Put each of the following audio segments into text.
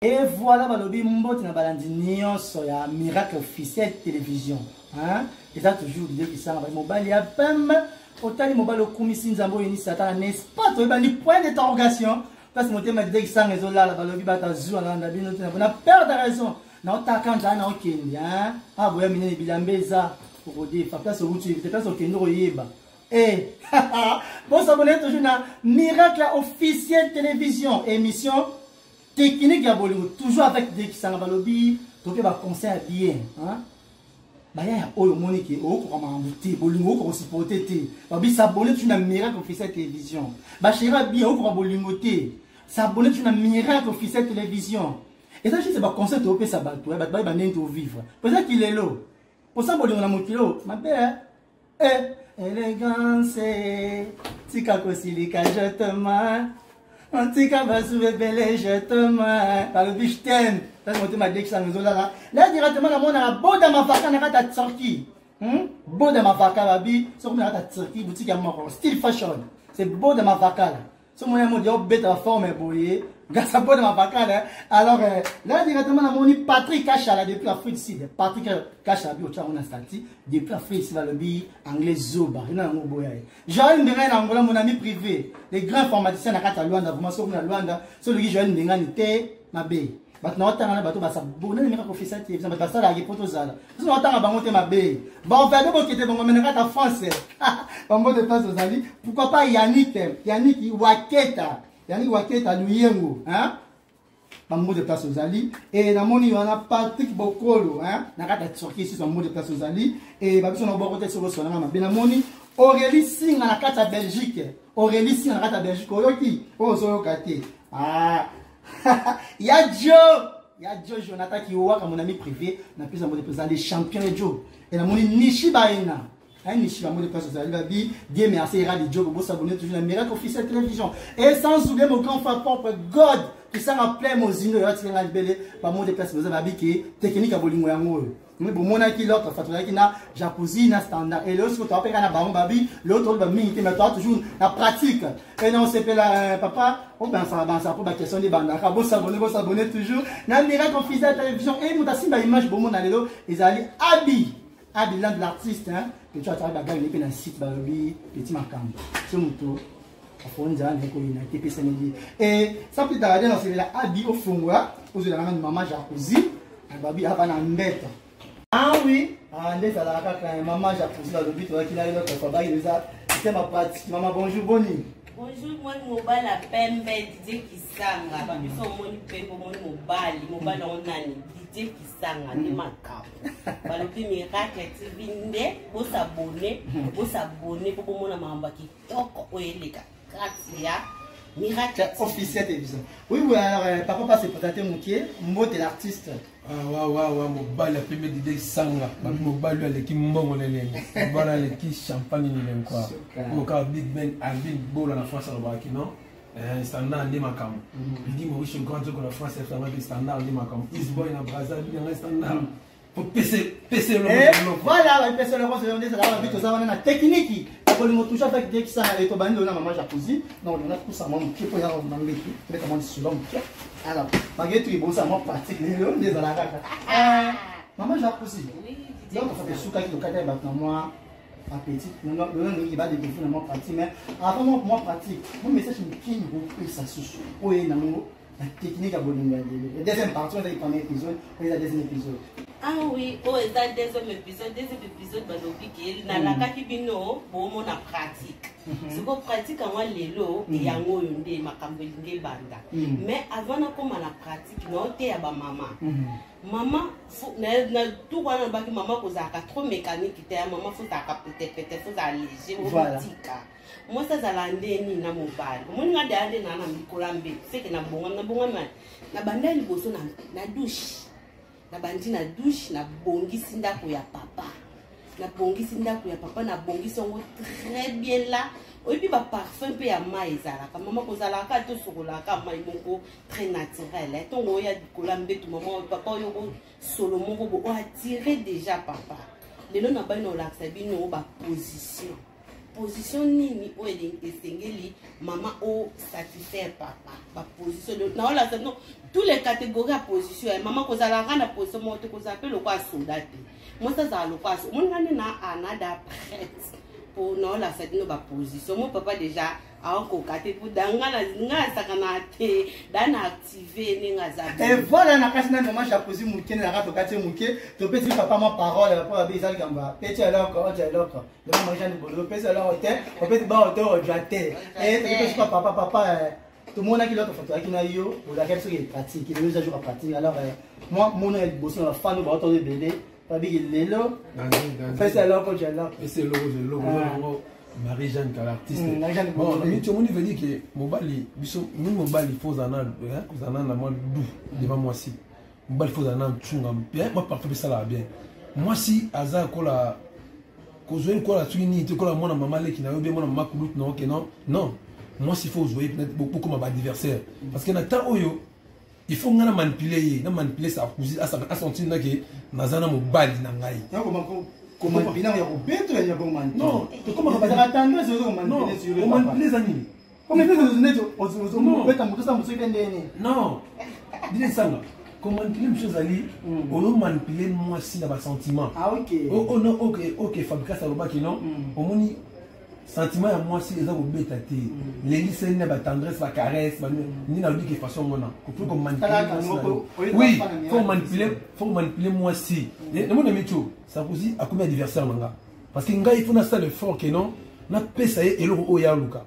Et voilà, balobi mboti na balandi nyonso ya Miracle Officiel Télévision. Hein? Et ça toujours l'idée qui s'en va mobile ya pem. Otali mobile okumisi nzambo yini sata n'est pas toi bani point d'interrogation parce que mon thème dit que ça réseau là balobi bata zua là ndabino na perdre ta raison. Na otaka nzana okindi hein. Ah boya minene bilambeza pour dire fa place où tu place okendo yeba. Eh bon s'abonner toujours na Miracle Officiel Télévision émission technique ya bolingo toujours avec des qui s'en balobi donc ba conseil bien hein ba ya oyo moniki o ko mambuti bolingo ko supporter te ba bi s'abonner tu na Miracle Officiel Télévision ba chéra bien o ko bolingo te s'abonner tu na Miracle Officiel Télévision et ça c'est ba conseil to pe ça ba to ba nento vivre pour ça qu'il est là pour ça bolingo na mokilo ma belle élégance tika ko silika je te m'aime. Antika basouve belle je te m'aime. Par le biche t'aime. Ça c'est mon thème à dire que ça nous a là. Là directement la monde a beau dans ma vacane à ta Turquie. Beau dans ma vacane la bi. Sur mon à ta Turquie boutique à mort. Style fashion. C'est beau dans ma vacane. Sur mon mot de bête à forme boyé. Grâce à beau dans ma vacane. Alors là directement la monde Patrick Kachala depuis l'Afrique du Sud. Patrick Kachala bi au tcha on a stati depuis l'Afrique du le bi anglais zoba. Il n'a pas boyé. Joël Ndengani Angola mon ami privé. Les grands informaticiens na kata Luanda vraiment sur na Luanda. Sur le Joël Ndengani te mabe. Maintenant on a bateau basa bonne Miracle Officiel Télévision basa la poto zala. Nous on a bangote mabe. Bon fait de qui était bon mais na kata français. Bon de place aux amis. Pourquoi pas Yannick Waketa. Yannick Waketa Luyengo hein. Mot de place aux alliés et la moni on a Patrick Bokolo hein na kata Turquie sur son mot de place aux alliés et babiso na boko tete sur na ben moni Aurélie Singh na kata Belgique Aurélie Singh na kata Belgique oyoki o so kate ah ya Joe Jonathan qui oua comme mon ami privé na plus mot de place les champions Joe et la moni Nishi Baena hein Nishi ba mot de place aux alliés babi Dieu merci radio Joe pour s'abonner toujours à Miracle Officiel Télévision et sans oublier mon grand frère propre God qui s'en rappelle mon zino et tu viens belé par mon déplace vous avez qui technique à bolingo yango mais bon mon aki l'autre fatwa qui na jacuzzi na standard et l'autre tu appelles na baron babi l'autre ba mingi mais toi toujours la pratique et non c'est la papa on ben ça pour la question des bandaka bon s'abonner toujours na Miracle Officiel Télévision et nous tassi ba image bon mon alelo ils allaient Abi l'un de l'artiste hein que tu as travaillé bagarre et puis na site babi petit makambo c'est mon tour et ça peut t'arrêter dans celui-là Abi au fond vous avez la maman jacuzzi babi a pas d'embête ah oui allez ça la maman jacuzzi dans le but qu'il a eu notre papa il c'est ma pratique maman bonjour Boni bonjour moi mobile à pembe DJ Kisanga biso moni pembe moni mobile on nani DJ Kisanga ni makao balobi Miracle TV nde bo s'abonner pour mona mamba kitoko oyeleka Miracle Officiel Télévision. Oui, alors papa passe présenter mon pied, mot de l'artiste. Waouh, mobile la première idée sanga, mobile l'équipe mbongo lelenge, mobile l'équipe champagne ni quoi. Mon cas Big Ben a big ball en France au Burkina non? Standard de makam. Il dit moi je suis grand que la France est standard de makam. Isboy na Brazzaville il reste standard. Pour PC le voilà, PC le rose c'est la vie que ça on a technique. Pour le toucher avec des qui ça et to bando na maman jacuzzi. Non, on a tout ça mon qui pour y avoir dans l'équipe. Mais comment sur l'homme. Alors, malgré tout bon ça mon pratique les des à la kaka. Maman jacuzzi. Oui, donc ça fait souka qui to kata ba moi appétit. Non, il va découvrir mon pratique mais avant moi pratique. Mon message me qui vous ça sous. Oui, na la technique à bolingo. La deuxième partie on a le premier épisode, et la deuxième épisode. Ah oui, oh et dans deuxième épisode balobi ki na la kaki bino bo mona pratique. C'est quoi pratique en lelo et yango yonde makambo nde banda. Mais avant na koma na pratique na ote ya ba mama. Maman na tout wana baki maman kozaka trop mécanique te maman faut ta peut-être faut alléger au tika. Moi ça zalande ni na mobile. Mo nga dande na mikolambe. C'est que na bonga na banda liboso na douche. Na bandi na douche na bongisi ndako ya papa na bongisi ndako ya papa na bongisi ngo très bien là oyebi ba parfum pe ya mai ezalaka mama kozalaka to sokolaka mai moko très naturel tongo ya dikola mbetu mama papa oyo solo moko bo attirer déjà papa lelo na bino la sabino ba position position nini o esengeli maman o satisfaire papa ba position na wala ça non tous les catégories à position maman ko za la rana position mo te ko za pe lo kwa soda te moi ça za lo kwa so mon ngani na anada prête pour na wala ça no ba position mon papa déjà ako kate pour dangana nga sakana te dana activer ni nga za et voilà na kasina maman jacuzzi mukene na rato kate muke to petit papa ma parole pour abisa gamba petit alors le maman Jean de Bolo petit alors hôtel au petit ba hôtel au jaté et petit papa tout le monde a qui l'autre photo qui na yo pour laquelle c'est pratique il est toujours pratique alors moi mon bossé na fan ba hôtel de bébé pas big lelo petit alors que j'ai là c'est le Marie-Jeanne qui est l'artiste. Bon, tout le monde veut dire que Mobali, nous Mobali, il faut en avoir la main doux devant moi si. Mobali, il faut en avoir tchunga bien. Moi, parfois, ça va bien. Moi, si Aza, kola, kozoe, kola, tuini, te kola, moi, maman, qui n'a pas bien, moi, maman, koulout, non, ok, non. Moi, s'il faut jouer, peut-être beaucoup comme un adversaire. Parce que dans le temps, il faut manipuler sa cousine, à sentir que Nazana Mobali, Nangaï. Comment il y a bête il y a comment non comment on va attendre sur le moment on manipule les amis comment les autres on peut t'amuser ça monsieur Kendeni non dis ça comment manipuler monsieur Zali on manipule moi si dans le sentiment ah ok oh non ok Fabrica Saloba qui non au moni sentiment à moi si les gens ont bête les lycéens n'a pas tendresse pas caresse ni n'a dit que façon moi non faut qu'on manipule oui faut manipuler moi si le monde est tout ça vous dit à combien d'adversaires manga parce que il faut ça l'effort que non na pesa et le oya luka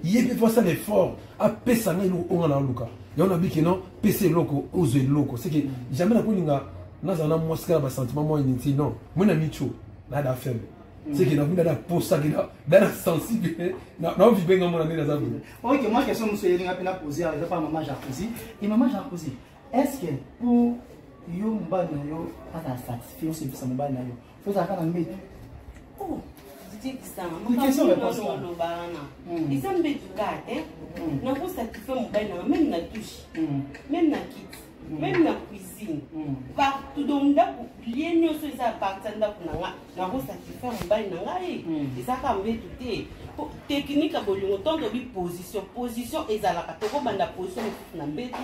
il peut faire ça l'effort à pesa na le oya luka et on a dit que non pesa loko ozo loko c'est que jamais na kuninga na za na moi ça ba sentiment moi initi non moi na micho na da faible c'est que na vunda da posa que da sensible na vivre ngamo na nina za bu OK moi question monsieur yelinga pena poser avec pas maman Jacuzzi et maman Jacuzzi est-ce que pour yo mbana yo ana satisfait aussi pour sa mbana yo faut ça kana mbetu oh c'est ça mon question réponse no bana isa mbetu kate na ko satisfait mbana même na douche même na kit même na cuisine partout donc da lié nyoso isa partant da kunanga na ko satisfait mbana ngai isa ka mbetu te technique à bolingo tant que position ezalaka toko banda position na mbetu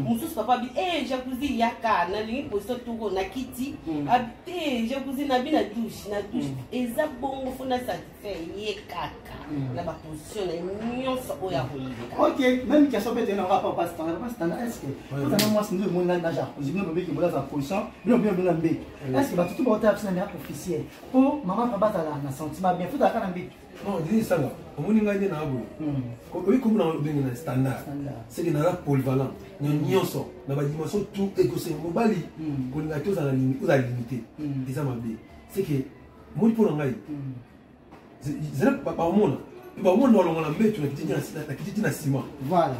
mususu papa bi jacuzzi yaka na lingi position toko na kiti abi jacuzzi na bina douche eza bongo fona satisfaire yekaka na ba position na nyonso oya koyeka OK même question peut-être na rapport pas standard est-ce que quand moi c'est nous na jacuzzi nous bébé qui bola sa position nous bien na mbetu est-ce que ba tout ba ta na officiel pour maman papa na sentiment bien faut ta na mbetu non dis ça là au moins ngai na abo oui comme na bengi na standard c'est que na la polyvalent nyonso na ba dimension tout écosystème mobali ko nga to za na limité déjà mabe c'est que moi pour ngai zera ba mona longa na mbetu na kititi na ciment voilà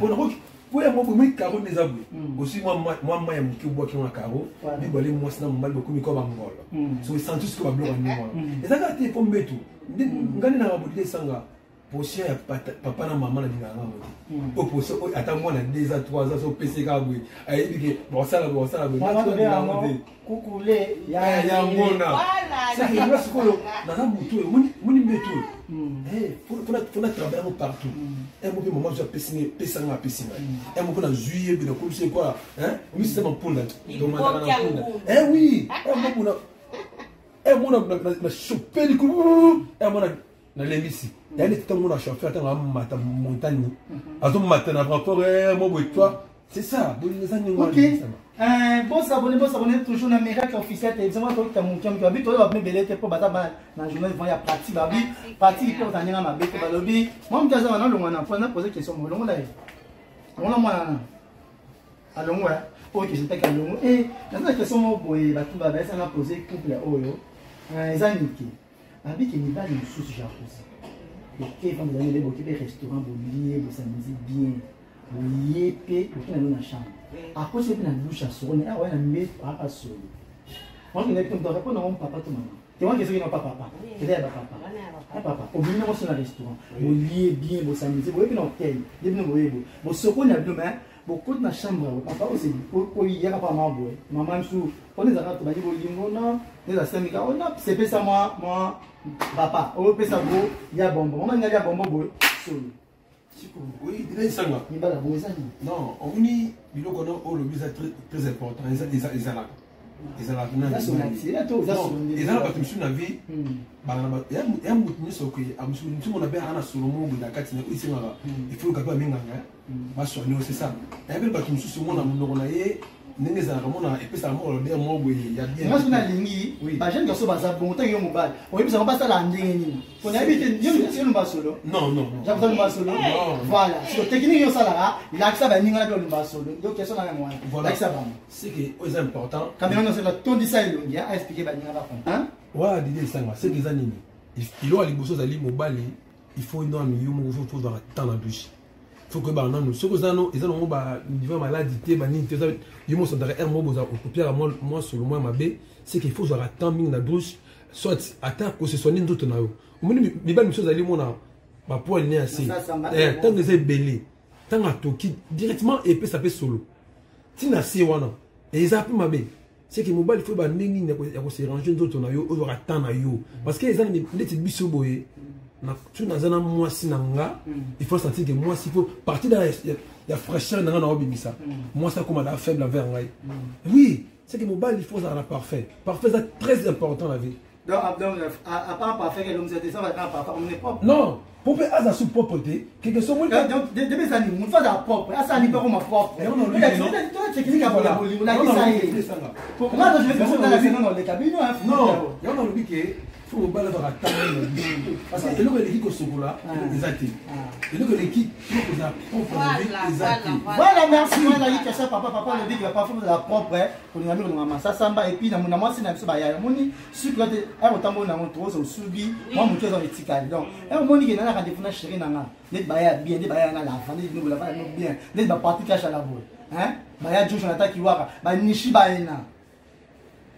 pour ya moi caro des abou aussi moi ya mki bo ki na caro bi bolé moi na mbali beaucoup mi ko ba ngolo so sentus ko ba blo ni moi ezaka te po mbetu ngani na babudile sanga position ya papa na maman na dinga ngamo po position ata mwana 2 ans 3 ans so pc ka bwe ayebi ke bosala kukule ya ngona c'est que moi sikolo na mutu muni mbetu faut travailler partout et moi maman je pesa nga et moi na juillet bi na ko c'est quoi hein mi c'est mon punda donc na oui moi na choper du coup na lemisi yani tout le monde a chauffeur tant mata montagne azo mata na rapport moi boy toi c'est ça les années bon s'abonner toujours na miracle officiel exactement toi ta mon kiam abi toi va me belete pour bata na journée il ya pratique babi pratique pour tania ma bete balobi moi mtaza na longa na point poser question mo longa là on moi allons OK c'était calme et la question mo boy batu ba ça na poser couple oyo ezaniki abi ki ni ba ni sous jacuzzi OK comme vous allez les restaurant bolier vous s'amuser bien bolier pe vous na chambre à cause de la douche à sonner ah ouais na met à sonner moi je n'ai pas répondre à mon papa tout maman tu vois que c'est non papa c'est là papa au bien dans le restaurant bolier bien vous s'amuser vous bien hôtel bien vous soko na bien mais beaucoup de chambre papa aussi pour y a pas maman sous on les arrête ba bolingo na les asemika on a c'est ça moi papa on peut ça beau il y a bonbon on a bonbon beau solo oui il est sanga ni bala bonzani non on dit biloko no o le visa très important ezala ezala bato misu na vie ya motu nyonso okoye misu mona mpe ana solo mongo na kati na esengaka ifo okape baminganga basoigne c'est ça yabele bato mosusu mona monoko na ye ndenge ezalaka mona epesaka moko lodere moko boye ya bien ngaso nalingi bajeune garçon baza bongo ntango yo mobali oyebisaka basala ndenge nini onayebi te yolumba solo non jakoza lumba solo voilà siko technique yosalaka lakisa baninga na pe olumba solo do question na yango wana lakisa bango c'est que oyo eza important kamera nyonso tondisa elongi a expliquer baninga bakomprendre wa didi esanga c'est que eza nini iloko ya liboso ozali mobali il faut nano yo moko faut ozwaka temps na douche faut que bah non ce que ça non ils ont bah niveau maladie té bah ni yo mo sondare un mot boza copier moi sur le moins mabé c'est qu'il faut avoir temps ming na douche soit attaque que ce soit ni d'autre na yo moni mi ba mi chose ali mona ba poil ni assez tant que c'est belé tant à toki directement et puis ça peut solo tina si wana et ils a pu mabé c'est que mobile faut ba ningi na ko se ranger d'autre na yo avoir temps na yo parce que ils ont des petites biso boye tout dans un mois sinanga il faut sentir que moi s'il faut partir dans la fraîcheur dans un obimisa moi ça comme la faible envers moi oui c'est que mobile il faut ça parfait c'est très important la vie donc à part parfait que l'homme c'est ça va pas parfait on est propre non pour faire ça sous propreté quelque chose moi donc depuis ça nous faut ça propre ça n'est pas comme propre non technique à la bolingo là qui ça est pour moi je vais faire dans la saison dans les cabines non il y a on le que faut au bal dans temps parce que le l'équipe au sokola exact et le l'équipe faut ça propre exact voilà merci moi là il ça papa le dit que pas faut la propre pour nous amener maman ça samba et puis na moi c'est na biso ba ya moni sucre te a otambo na mon trop subi moi mon cœur dans les tikali donc et moni que na ka defuna chérie na nga net ba ya bien net ba ya na la fande nous la bien net ba parti cash à la boule hein ba ya jojo na takiwaka ba nishi ba ena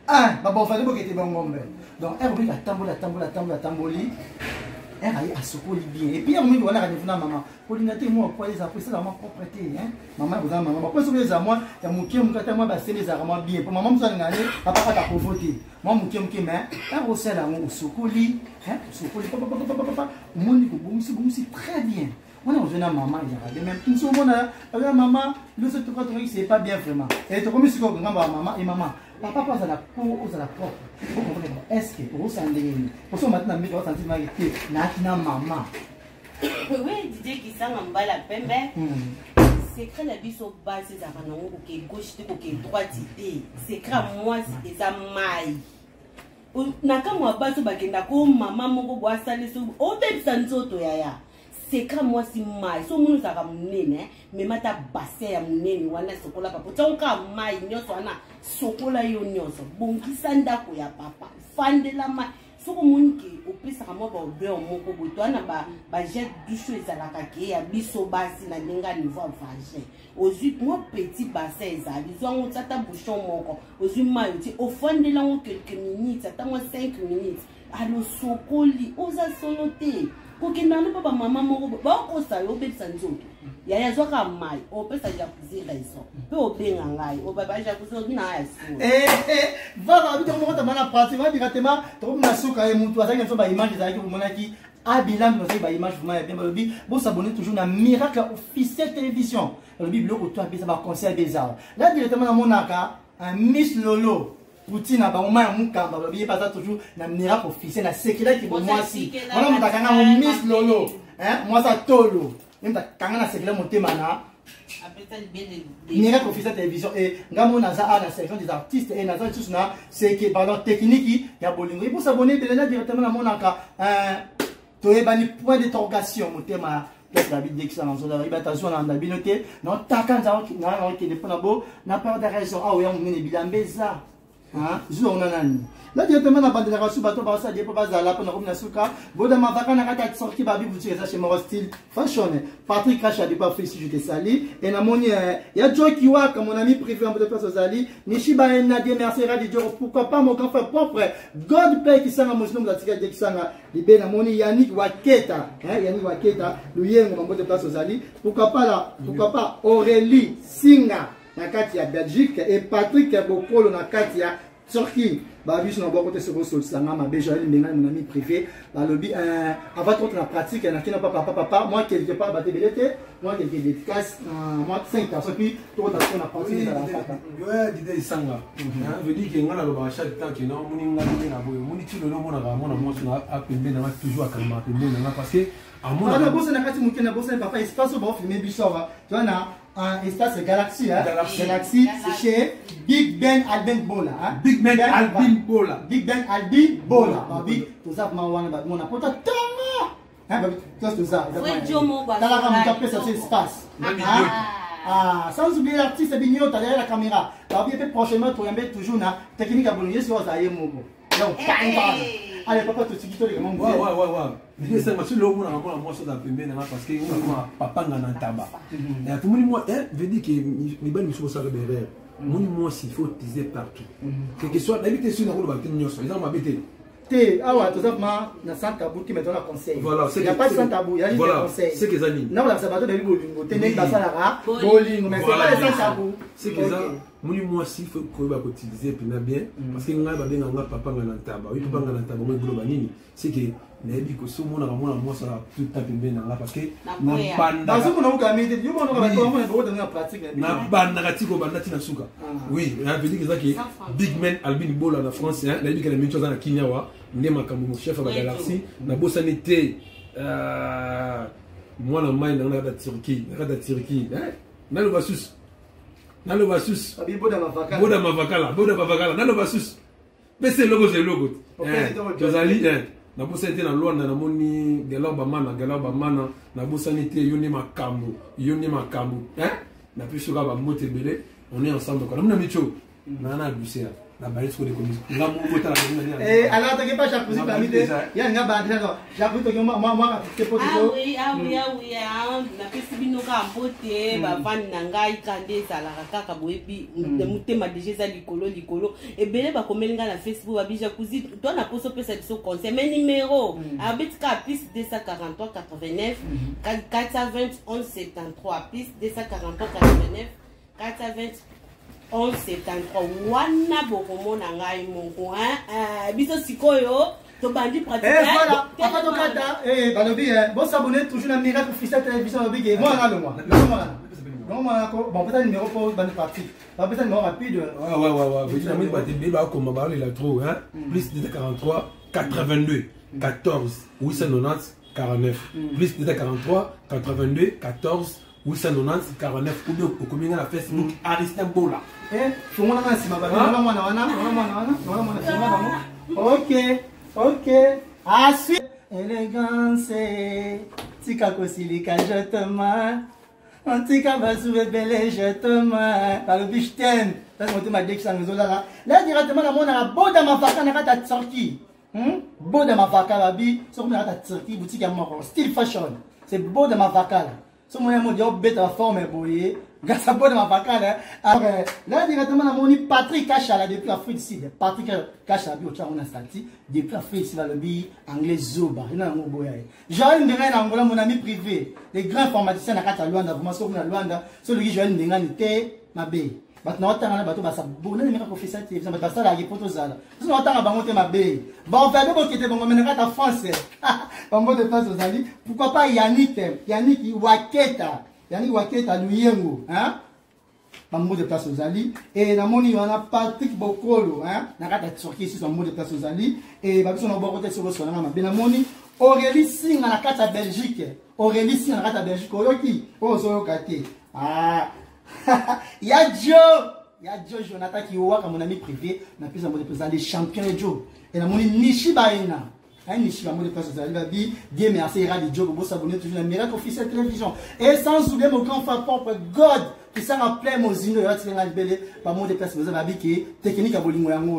ah ba bon fallait que tu ngombe donc elle oublie la tamboli elle a sokoli bien et puis elle me dit voilà quand maman coordinateur moi quoi les après ça la propreté hein maman vous maman quoi sur les moi ya mukie mukata moi ba c'est les armes bien pour maman muzana ngane papa ka pauvreté moi mukie mais elle aussi là on sokoli hein sokoli papa moni ko bumsi très bien on a besoin de maman il y a même une seconde là maman le ce truc c'est pas bien vraiment et tu comme si ko ngamba maman et maman papa passe à la peau aux à la propre est-ce que pour ça pour ça maintenant mais sentir mal que na maman oui Didier qui sang en bas la pembe c'est que la biso base ça va non OK gauche OK droite c'est que moi c'est ça mai na kama baso bakenda ko mama moko bwa sale so o bebisa nzoto yaya c'est que moi si mai so munu saka munene mais mata basse ya munene wana sokola papa tonka mai nyoso wana sokola yo nyoso bongisa ndako ya papa fandela mai soko munki opesa kama ba obe moko botwana ba jet douche ezalaka ke ya biso basi na linga niveau vagin ozui moi petit bassin ezali zongo tata bouchon moko ozui mai oti ofandela ngo quelques minutes atamo 5 minutes alo sokoli oza solote kokenda no papa mama moko ba kosa yo bebisa nzoto yaya zwaka mai opesa ja kuzira iso pe obenga ngai o baba ja kuzo na yaso voilà bito mo ta mana pratiquement directement to na suka e muntu azangi so ba image za ki monaki abilan no ba image vraiment bien lobi bon s'abonner toujours na Miracle Officiel Télévision lobi biloko to apesa ba conseil des arts là directement na monaka un Miss Lolo Poutine a moment ya mukamba lobi pas toujours na Miracle Officiel na sécurité qui moi si on a mutaka na Miss Lolo hein moi ça tolo même ta na sécurité motema na Miracle Officiel Télévision et ngamo na za na section des artistes et na za tous na c'est que par leur technique ya bolingo et pour s'abonner directement na monaka toyebani point d'interrogation motema peut-être la vidéo qui s'en va attention na binoté non takanza na qui ne pas beau n'a pas de raison ah oui on est bilambeza hein zo on nani là directement na bande la rasu bato ba ça diepo bazala pour na komina suka boda mavaka na kata sorti ba bibu tu ça chez Moro Style Fashion Patrick Racha de pas féliciter je te sali et na moni ya Joe Kiwa comme mon ami privé en de personnes sali Nishiba et Nadia merci radio pourquoi pas mon grand frère propre God Pay qui sanga muslim la tika qui sanga libé na moni Yannick Waketa hein Yannick Waketa luyengo mambo de place sali pourquoi pas Aurélie Singa na kati ya Belgique et Patrick Bokolo na kati ya Turquie babi sur n'abord côté second sol ça m'a bé Joël Ndenga mon ami privé ba lobby avant toute la pratique na kina papa moi quelque part ba tebelete moi quelque dédicace moi 5 personnes puis tout à fait on a parti de la fata ouais d'idée sanga veut dire que ngala ba chaque temps que non moni ngala na boyo moni tilo no mona mo na apembe na toujours akalma apembe na parce que à mon na bosse na kati mukina bosse papa espace au bon filmer bisova tu vois na un espace Galaxy, hein? Galaxy, c'est chez Big Ben Albin Bola. Hein? Big Ben Albin Bola. Big Ben Albin Bola. Babi, tout ça, on a pas de hein, babi, tout ça. T'as la caméra, tu ça, c'est espace. Ah, sans oublier l'artiste Bigno, t'as derrière la caméra. Babi, prochainement, tu vas toujours na technique à Bologna, sur Zaye Mogo. Allez, papa, tu te dis que les gens. Ouais. Mais c'est parce que l'homme a un morceau d'appeler parce que papa n'a pas tabac. Et pour moi, veut dire que les bonnes choses sont derrière. Moi, il faut teaser partout. Quel que soit, d'habitude, sur la route, ils ont m'habité. Ah ouais, tout simplement, il y a 100 tabous qui me donnent un conseil. Voilà, il n'y a pas de 100 tabous, il y a juste des conseils. C'est que ça dit. Non, là, ça va donner bolingo. Tenez pas ça là, bolingo, mais c'est pas les 100 tabous. C'est que ça, moi, s'il faut qu'on va utiliser bien, parce que nous avons papa dans le tabac. Oui, papa dans le tabac, c'est que les bicos sont mon amour, moi, ça va tout taper bien là, parce que n'a pas oui, on a dit que Big Man Albin Bola en France, il a dit que la même chose en Kinyawa, Nema comme chef de la Galaxie, na bossanité, moi la main dans la Turquie, dans le Vassus, Boda Mavakala, dans le Vassus, mais c'est logo, Josali, na bossanité dans l'Ouane, na moni, Galabamana, na bossanité, Yoni Makambo, hein, na plus sur la motte belé. On est ensemble. On a mis chaud. On a glissé. La balise pour les communistes. Alors, tu n'as pas jacuzzi parmi tes. Il y a un gars, jacuzzi, moi, c'est pour toi. Ah oui. La festival nous a emporté. Van Nangai, Kandé, Salaraka, Kabouebi, Mutema, déjà, Licolo. Et Belé, va comme la Facebook, va jacuzzi. Toi, on a posé ce conseil. Mais numéro, Abitka, plus 243 89, 420 11 73, plus 243 89. 420 11 73 wana bokomona ngai moko biso sikoyo tobandi pratique voilà papa tokata balobi bon s'abonner toujours na Miracle Freestyle Télévision balobi ke moi na le moi non bon peut-être numéro pour bande pratique peut-être numéro rapide ouais vous dites mais batebi ba comme ba il a trop hein plus de 43 82 14 890 49 plus de 43 82 14 890 49 ou bien au combien la Facebook Aristin Bola. Ok. À suite. Élégance. Tika Kosilika, je te mets. Antika Basoué Belé, je te mets. Par le bichten. Ça, c'est ma décision. Là, directement, la monnaie a beau dans ma faca, n'a pas de sortie. Beau dans ma faca, la vie. Sur moi, la sortie, boutique à mort. Style fashion. C'est beau dans ma faca. So moi je dis bête la forme boyé grâce à bon ma vacale alors là directement la moni Patrick Kacha là depuis Afrique du Sud Patrick Kacha bi ocha on a sorti depuis Afrique du Sud le bi anglais zoba ina ngo boya Joël Ndenga na Angola mon ami privé les grands informaticiens na kata Luanda vraiment so na Luanda so le Joël Ndenga ni te mabe maintenant on tanga bato basa bona ni Miracle Freestyle Télévision ba basa la poto zala so on tanga bango te mabe bon fait bon qui te bon mais na kata France en mode de place aux amis pourquoi pas Yannick Waketa Luyengo hein en mode de place aux amis et na moni on a Patrick Bokolo hein na kata Turquie ici en mode de place aux amis et ba biso na bon côté sur le na mabe na moni Aurélie Singh na kata Belgique oyoki ozo kate ya Joe Jonathan qui oua comme mon ami privé na plus en mode de place les champions Joe et na moni Nishi Baena Nishi va mode de place aux amis bi Dieu merci ira de Joe pour s'abonner toujours à Miracle Officiel Télévision et sans oublier mon grand frère propre God qui s'en appelle Mozino et Ratinga Belé par mode de place aux amis qui technique à bolingo yango